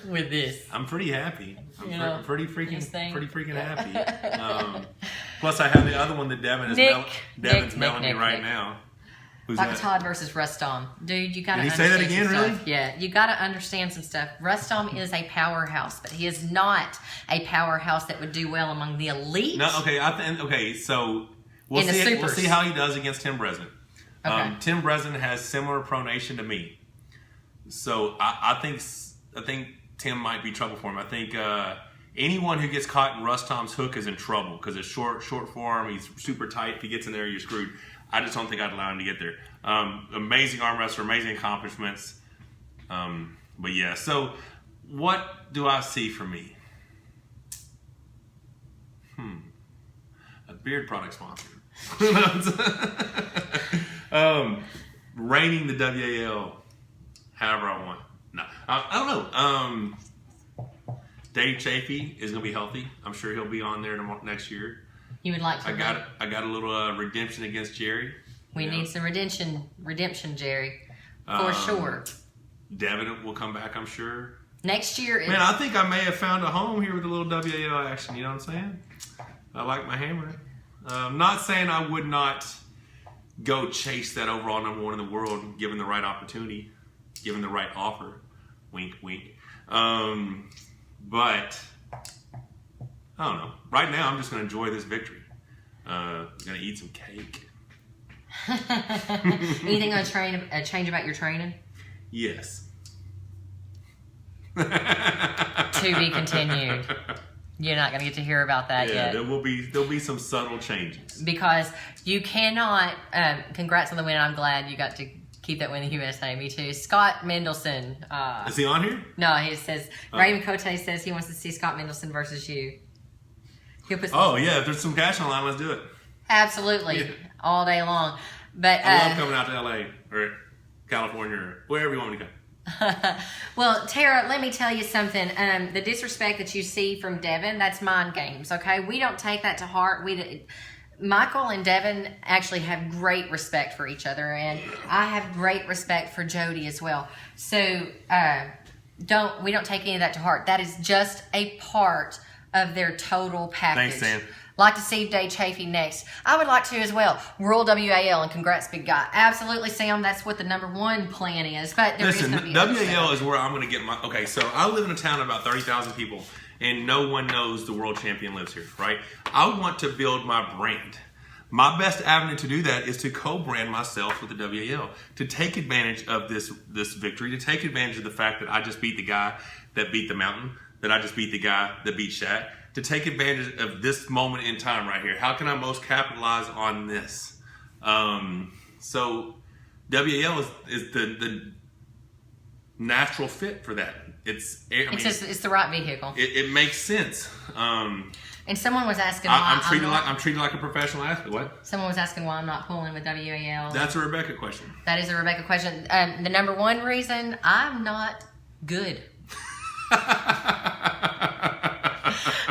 with this? I'm pretty happy. I'm pretty freaking happy. Plus, I have the other one that Devon's mailing me right now. Who's like that? Todd versus Rustom. Dude, you gotta understand. Did he say that again, really? Yeah, you gotta understand some stuff. Rustom is a powerhouse, but he is not a powerhouse that would do well among the elite. No, okay, so we'll see how he does against Tim Bresnan. Okay. Tim Bresnan has similar pronation to me. So I think Tim might be trouble for him. I think anyone who gets caught in Rustom's hook is in trouble because it's short form, he's super tight. If he gets in there, you're screwed. I just don't think I'd allow him to get there. Amazing arm wrestler, amazing accomplishments. But yeah, so what do I see for me? A beard product sponsor. Reigning the WAL however I want. No, I don't know. Dave Chafee is going to be healthy. I'm sure he'll be on there next year. You would like to? I got a little redemption against Jerry. We need some redemption, Jerry, for sure. Devon will come back, I'm sure. Next year. Man, I think I may have found a home here with a little WAL action. You know what I'm saying? I like my hammer. Not saying I would not go chase that overall number one in the world, given the right opportunity, given the right offer. Wink, wink. But I don't know. Right now, I'm just going to enjoy this victory. I'm going to eat some cake. Anything going to change about your training? Yes. To be continued. You're not going to get to hear about that yet. There'll be some subtle changes. Because you cannot. Congrats on the win. I'm glad you got to Keep that win the USA. Me too. Scott Mendelson. Is he on here? No, he says, Raymond Cote says he wants to see Scott Mendelson versus you. He'll put Oh, yeah. If there's some cash on the line, let's do it. Absolutely. Yeah. All day long. But I love coming out to LA or California or wherever you want me to go. Well, Tara, let me tell you something. The disrespect that you see from Devon, that's mind games, okay? We don't take that to heart. Michael and Devon actually have great respect for each other, and I have great respect for Jody as well. So we don't take any of that to heart. That is just a part of their total package. Thanks, Sam. Like to see Dave Chafee next. I would like to as well. World WAL, and congrats, big guy. Absolutely, Sam. That's what the #1 plan is. But there Listen, is going to be WAL is where I'm going to get my. Okay, so I live in a town of about 30,000 people, and no one knows the world champion lives here, right? I want to build my brand. My best avenue to do that is to co-brand myself with the WAL, to take advantage of this victory, to take advantage of the fact that I just beat the guy that beat the mountain, that I just beat the guy that beat Shaq, to take advantage of this moment in time right here. How can I most capitalize on this? So WAL is the natural fit for that. It's the right vehicle. It makes sense. And someone was asking why I'm treated like a professional athlete. What? Someone was asking why I'm not pulling with WAL. That's a Rebecca question. That is a Rebecca question. The #1 reason, I'm not good.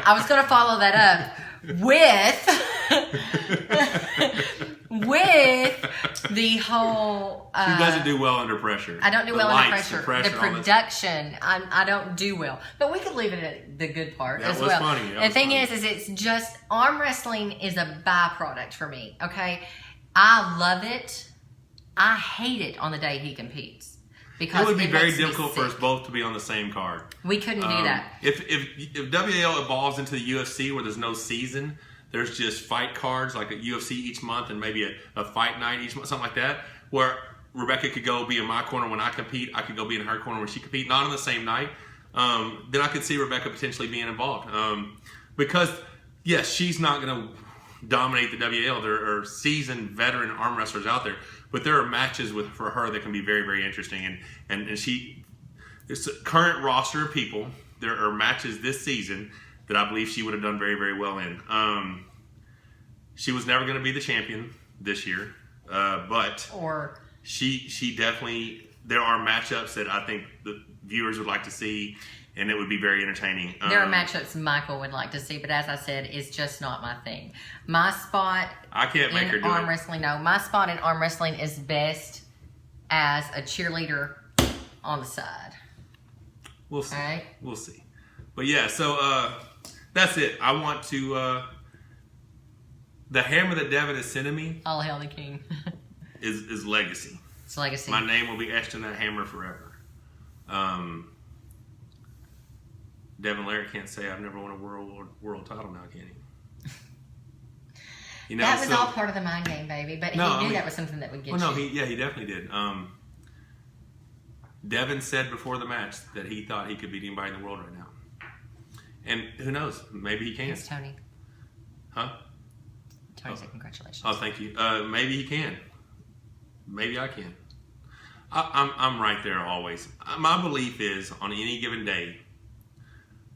I was going to follow that up with the whole. She doesn't do well under pressure. I don't do well under pressure. The pressure production, I don't do well. But we could leave it at the good part as well. Funny. The thing is it's just arm wrestling is a byproduct for me. Okay, I love it. I hate it on the day he competes. Because it would be very difficult for us both to be on the same card. We couldn't do that. If WAL evolves into the UFC where there's no season, there's just fight cards like a UFC each month and maybe a fight night each month, something like that, where Rebecca could go be in my corner when I compete, I could go be in her corner when she compete, not on the same night. Then I could see Rebecca potentially being involved. Because, yes, she's not going to dominate the WAL. There are seasoned veteran arm wrestlers out there. But there are matches for her that can be very, very interesting. And it's a current roster of people. There are matches this season that I believe she would have done very, very well in. She was never going to be the champion this year. But she definitely, there are matchups that I think the viewers would like to see. And it would be very entertaining. There are matchups Michael would like to see, but as I said, it's just not my thing. My spot I can't make her do arm it. wrestling. No, my spot in arm wrestling is best as a cheerleader on the side. We'll see. All right? We'll see. But yeah, so that's it. I want to the hammer that Devon is sending me. All hail the king. is legacy. It's legacy. My name will be etched in that hammer forever. Devon Larry can't say I've never won a world title now, can he? You know, that was all part of the mind game, baby. But he knew that was something that would get you. He definitely did. Devon said before the match that he thought he could beat anybody in the world right now. And who knows? Maybe he can. It's Tony. Huh? Tony said congratulations. Oh, thank you. Maybe he can. Maybe I can. I'm right there always. My belief is on any given day,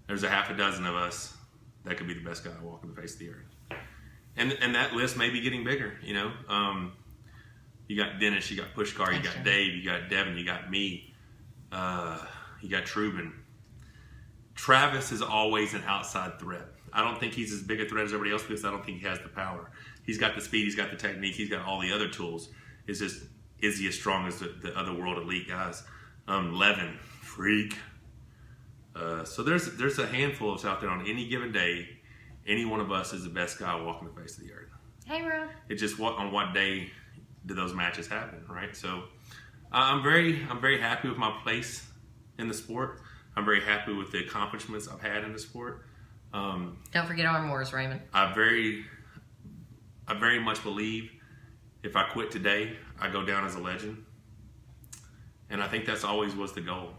there's a half a dozen of us that could be the best guy walking the face of the earth. And that list may be getting bigger, you know. You got Dennis, you got Pushkar, you got Dave, you got Devon, you got me, you got Trubin. Travis is always an outside threat. I don't think he's as big a threat as everybody else because I don't think he has the power. He's got the speed, he's got the technique, he's got all the other tools. It's just, is he as strong as the other world elite guys? Levin, freak. So there's a handful of us out there on any given day. Any one of us is the best guy walking the face of the earth. Hey, bro. It's just on what day do those matches happen, right? So I'm very happy with my place in the sport. I'm very happy with the accomplishments I've had in the sport. Don't forget Arm Wars, Raymond. I very much believe if I quit today, I go down as a legend. And I think that's always was the goal.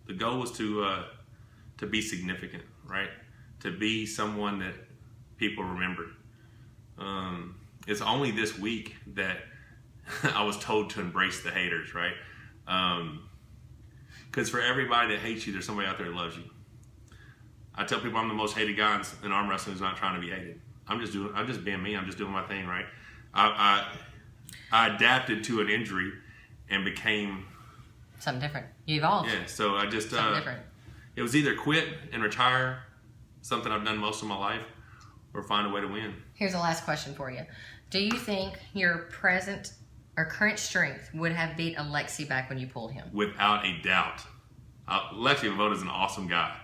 The goal was to be significant, right? To be someone that people remembered. It's only this week that I was told to embrace the haters, right? Because for everybody that hates you, there's somebody out there that loves you. I tell people I'm the most hated guy in arm wrestling who's not trying to be hated. I'm just being me. I'm just doing my thing, right? I adapted to an injury and became something different. You evolved. Yeah, so I just something different. It was either quit and retire, something I've done most of my life, or find a way to win. Here's the last question for you. Do you think your present or current strength would have beat Alexi back when you pulled him? Without a doubt. Alexi Voda is an awesome guy.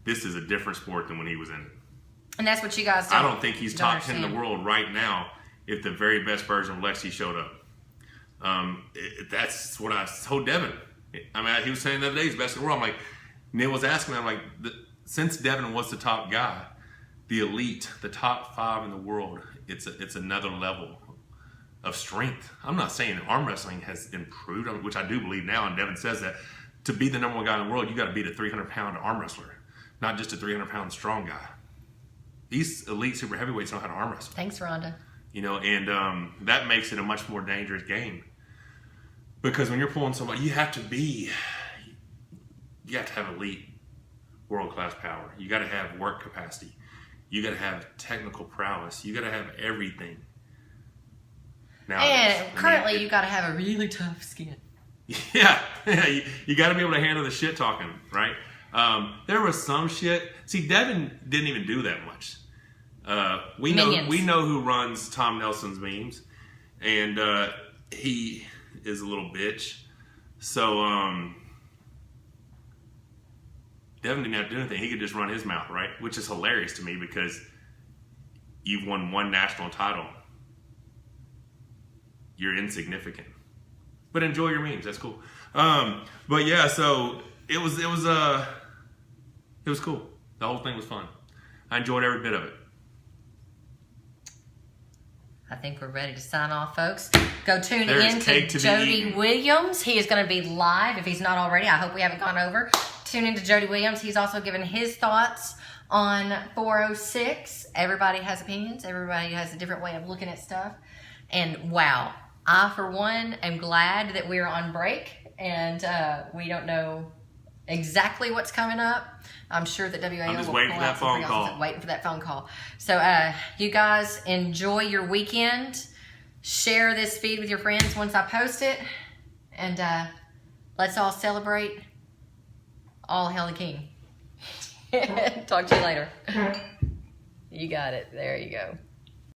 This is a different sport than when he was in it. And that's what you guys do. I don't think he's top 10 in the world right now if the very best version of Lexi showed up. That's what I told Devon. I mean, he was saying the other day he's best in the world. I'm like, Neil was asking me, I'm like, since Devon was the top guy, the elite, the top 5 in the world, it's another level of strength. I'm not saying arm wrestling has improved, which I do believe now, and Devon says that. To be the number 1 guy in the world, you got to beat a 300-pound arm wrestler, not just a 300-pound strong guy. These elite super heavyweights know how to arm wrestle. Thanks, Rhonda. You know, and that makes it a much more dangerous game. Because when you're pulling somebody, you have to have elite world-class power. You got to have work capacity. You got to have technical prowess. You got to have everything. And currently, you got to have a really tough skin. Yeah, you got to be able to handle the shit talking, right? There was some shit. See, Devon didn't even do that much. We know who runs Tom Nelson's memes, and he is a little bitch. So Devon didn't have to do anything. He could just run his mouth, right? Which is hilarious to me because you've won 1 national title. You're insignificant. But enjoy your memes. That's cool. But yeah, so it was cool. The whole thing was fun. I enjoyed every bit of it. I think we're ready to sign off, folks. Go tune There's in cake to to be Jody eaten. Williams. He is going to be live if he's not already. I hope we haven't gone over. Tune in to Jody Williams. He's also given his thoughts on 406. Everybody has opinions. Everybody has a different way of looking at stuff. And wow, I, for one, am glad that we're on break and we don't know exactly what's coming up. I'm sure that WAL I'm just will waiting pull for that out some phone pre-offers. call. Waiting for that phone call. So you guys enjoy your weekend. Share this feed with your friends once I post it. And let's all celebrate all hail the king. Talk to you later. You got it. There you go.